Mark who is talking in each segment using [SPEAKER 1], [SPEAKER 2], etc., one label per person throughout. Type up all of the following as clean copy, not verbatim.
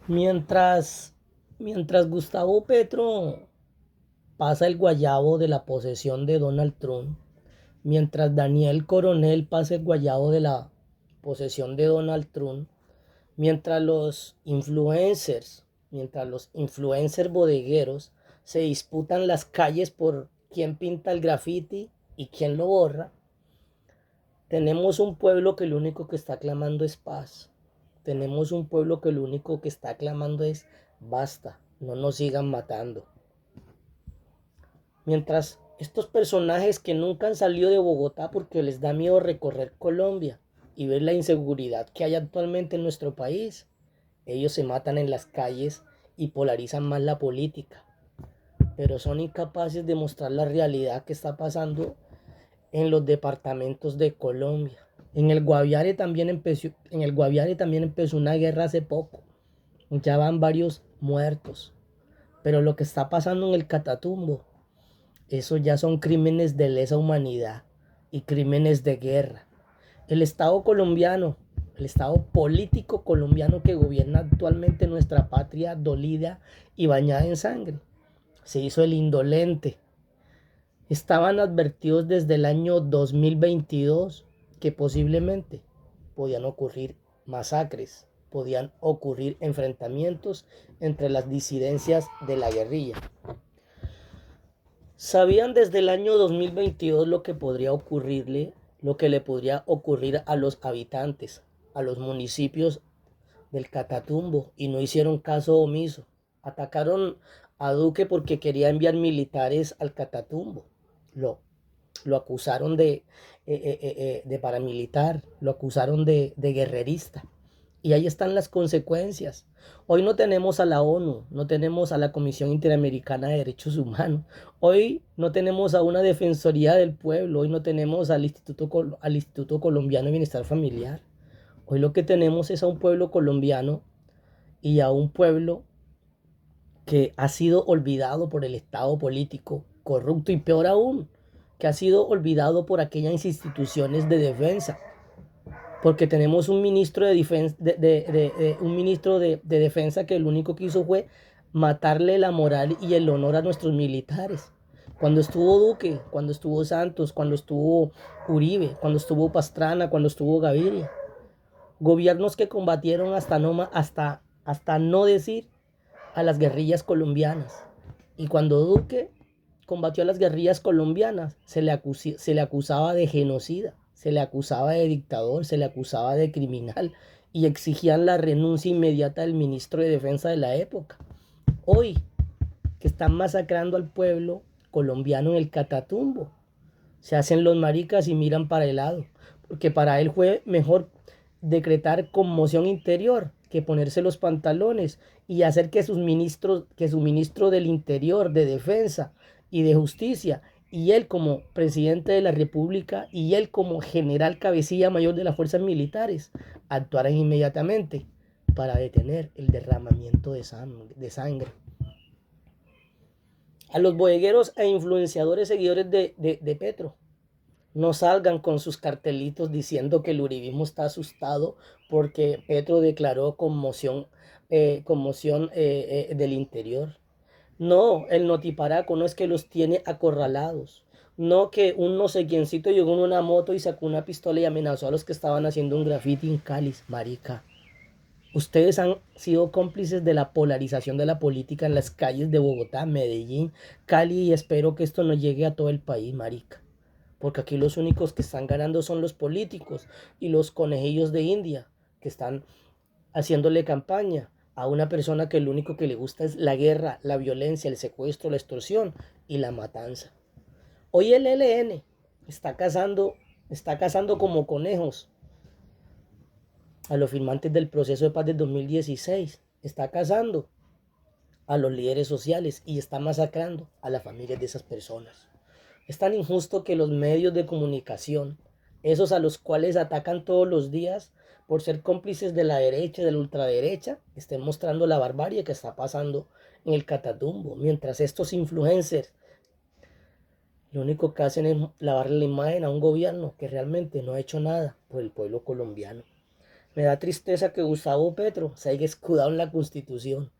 [SPEAKER 1] Mientras, mientras Gustavo Petro pasa el guayabo de la posesión de Donald Trump, mientras Daniel Coronel pasa el guayabo de la posesión de Donald Trump, mientras los influencers bodegueros se disputan las calles por quién pinta el graffiti y quién lo borra, tenemos un pueblo que lo único que está clamando es paz. Tenemos un pueblo que lo único que está clamando es basta, no nos sigan matando. Mientras estos personajes que nunca han salido de Bogotá porque les da miedo recorrer Colombia y ver la inseguridad que hay actualmente en nuestro país, ellos se matan en las calles y polarizan más la política, pero son incapaces de mostrar la realidad que está pasando en los departamentos de Colombia. En el Guaviare también empezó una guerra hace poco. Ya van varios muertos. Pero lo que está pasando en el Catatumbo, eso ya son crímenes de lesa humanidad y crímenes de guerra. El Estado colombiano, el Estado político colombiano que gobierna actualmente nuestra patria dolida y bañada en sangre, se hizo el indolente. Estaban advertidos desde el año 2022 que posiblemente podían ocurrir masacres, podían ocurrir enfrentamientos entre las disidencias de la guerrilla. Sabían desde el año 2022 lo que podría ocurrirle, lo que le podría ocurrir a los habitantes, a los municipios del Catatumbo, y no hicieron caso omiso. Atacaron a Duque porque quería enviar militares al Catatumbo. Lo, lo acusaron de paramilitar, lo acusaron de guerrerista. Y ahí están las consecuencias. Hoy no tenemos a la ONU, no tenemos a la Comisión Interamericana de Derechos Humanos, hoy no tenemos a una Defensoría del Pueblo, hoy no tenemos al Instituto Colombiano de Bienestar Familiar. Hoy lo que tenemos es a un pueblo colombiano y a un pueblo que ha sido olvidado por el Estado político corrupto y peor aún, que ha sido olvidado por aquellas instituciones de defensa, porque tenemos un ministro de defensa que lo único que hizo fue matarle la moral y el honor a nuestros militares. Cuando estuvo Duque, cuando estuvo Santos, cuando estuvo Uribe, cuando estuvo Pastrana, cuando estuvo Gaviria, gobiernos que combatieron hasta no decir a las guerrillas colombianas. Y cuando Duque combatió a las guerrillas colombianas, se le acusaba de genocida, se le acusaba de dictador, se le acusaba de criminal y exigían la renuncia inmediata del ministro de Defensa de la época. Hoy, que están masacrando al pueblo colombiano en el Catatumbo, se hacen los maricas y miran para el lado, porque para él fue mejor decretar conmoción interior que ponerse los pantalones y hacer que su ministro del Interior, de Defensa y de Justicia, y él como presidente de la República y él como general cabecilla mayor de las fuerzas militares, actuaran inmediatamente para detener el derramamiento de sangre. A los bodegueros e influenciadores seguidores de Petro, no salgan con sus cartelitos diciendo que el uribismo está asustado porque Petro declaró conmoción del interior. No, el notiparaco no es que los tiene acorralados. No que un no sé quiéncito llegó en una moto y sacó una pistola y amenazó a los que estaban haciendo un graffiti en Cali, marica. Ustedes han sido cómplices de la polarización de la política en las calles de Bogotá, Medellín, Cali, y espero que esto no llegue a todo el país, marica. Porque aquí los únicos que están ganando son los políticos y los conejillos de India que están haciéndole campaña a una persona que lo único que le gusta es la guerra, la violencia, el secuestro, la extorsión y la matanza. Hoy el ELN está cazando como conejos a los firmantes del proceso de paz del 2016. Está cazando a los líderes sociales y está masacrando a las familias de esas personas. Es tan injusto que los medios de comunicación, esos a los cuales atacan todos los días por ser cómplices de la derecha y de la ultraderecha, estén mostrando la barbarie que está pasando en el Catatumbo, mientras estos influencers lo único que hacen es lavarle la imagen a un gobierno que realmente no ha hecho nada por el pueblo colombiano. Me da tristeza que Gustavo Petro se haya escudado en la Constitución,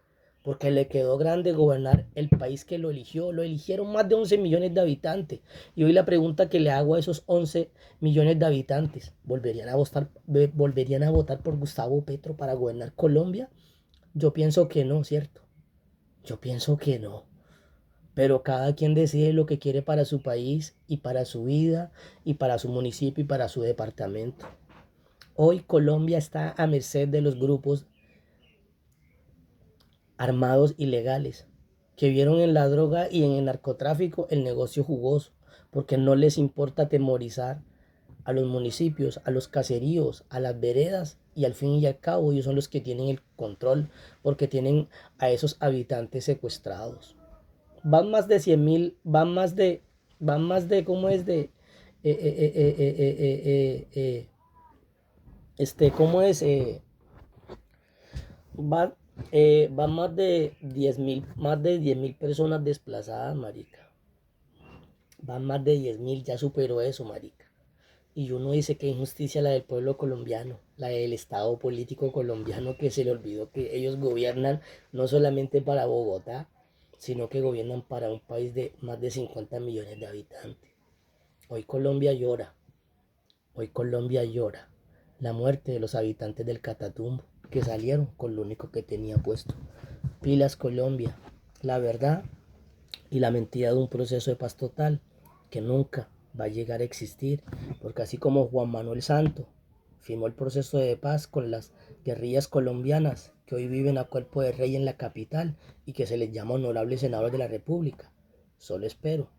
[SPEAKER 1] porque le quedó grande gobernar el país que lo eligió. Lo eligieron más de 11 millones de habitantes. Y hoy la pregunta que le hago a esos 11 millones de habitantes, volverían a votar por Gustavo Petro para gobernar Colombia? Yo pienso que no, ¿cierto? Yo pienso que no. Pero cada quien decide lo que quiere para su país y para su vida y para su municipio y para su departamento. Hoy Colombia está a merced de los grupos armados ilegales que vieron en la droga y en el narcotráfico el negocio jugoso, porque no les importa atemorizar a los municipios, a los caseríos, a las veredas, y al fin y al cabo ellos son los que tienen el control, porque tienen a esos habitantes secuestrados. Van más de 100.000, van más de, ¿cómo es? ¿Cómo es? Van, van más de 10.000 personas desplazadas, marica. Van más de 10.000, ya superó eso, marica. Y uno dice que injusticia la del pueblo colombiano, la del Estado político colombiano, que se le olvidó que ellos gobiernan no solamente para Bogotá, sino que gobiernan para un país de más de 50 millones de habitantes. Hoy Colombia llora, hoy Colombia llora la muerte de los habitantes del Catatumbo, que salieron con lo único que tenía puesto. Pilas Colombia, la verdad y la mentira de un proceso de paz total que nunca va a llegar a existir, porque así como Juan Manuel Santo firmó el proceso de paz con las guerrillas colombianas que hoy viven a cuerpo de rey en la capital y que se les llama honorables senadores de la República, solo espero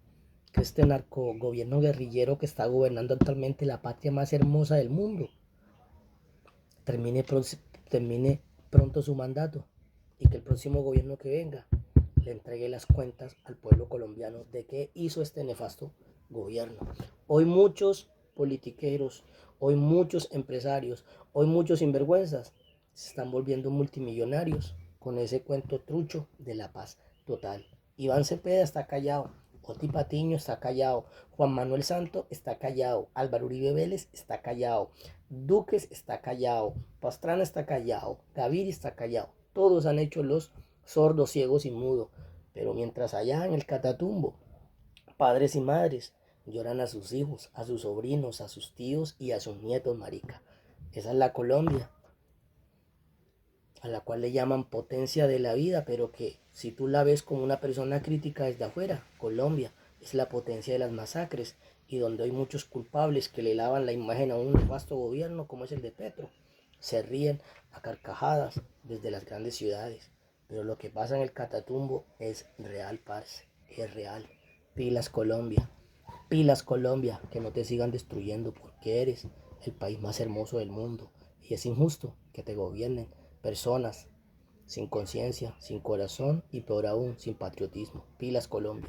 [SPEAKER 1] que este narcogobierno guerrillero que está gobernando actualmente la patria más hermosa del mundo termine, termine pronto su mandato y que el próximo gobierno que venga le entregue las cuentas al pueblo colombiano de qué hizo este nefasto gobierno. Hoy muchos politiqueros, hoy muchos empresarios, hoy muchos sinvergüenzas se están volviendo multimillonarios con ese cuento trucho de la paz total. Iván Cepeda está callado, Oti Patiño está callado, Juan Manuel Santo está callado, Álvaro Uribe Vélez está callado, Duques está callado, Pastrana está callado, Gaviria está callado. Todos han hecho los sordos, ciegos y mudos. Pero mientras allá en el Catatumbo, padres y madres lloran a sus hijos, a sus sobrinos, a sus tíos y a sus nietos, marica. Esa es la Colombia, a la cual le llaman potencia de la vida, pero que si tú la ves como una persona crítica desde afuera, Colombia es la potencia de las masacres y donde hay muchos culpables que le lavan la imagen a un nefasto gobierno como es el de Petro. Se ríen a carcajadas desde las grandes ciudades, pero lo que pasa en el Catatumbo es real, parce, es real. Pilas Colombia, que no te sigan destruyendo porque eres el país más hermoso del mundo y es injusto que te gobiernen personas sin conciencia, sin corazón y peor aún sin patriotismo. Pilas Colombia.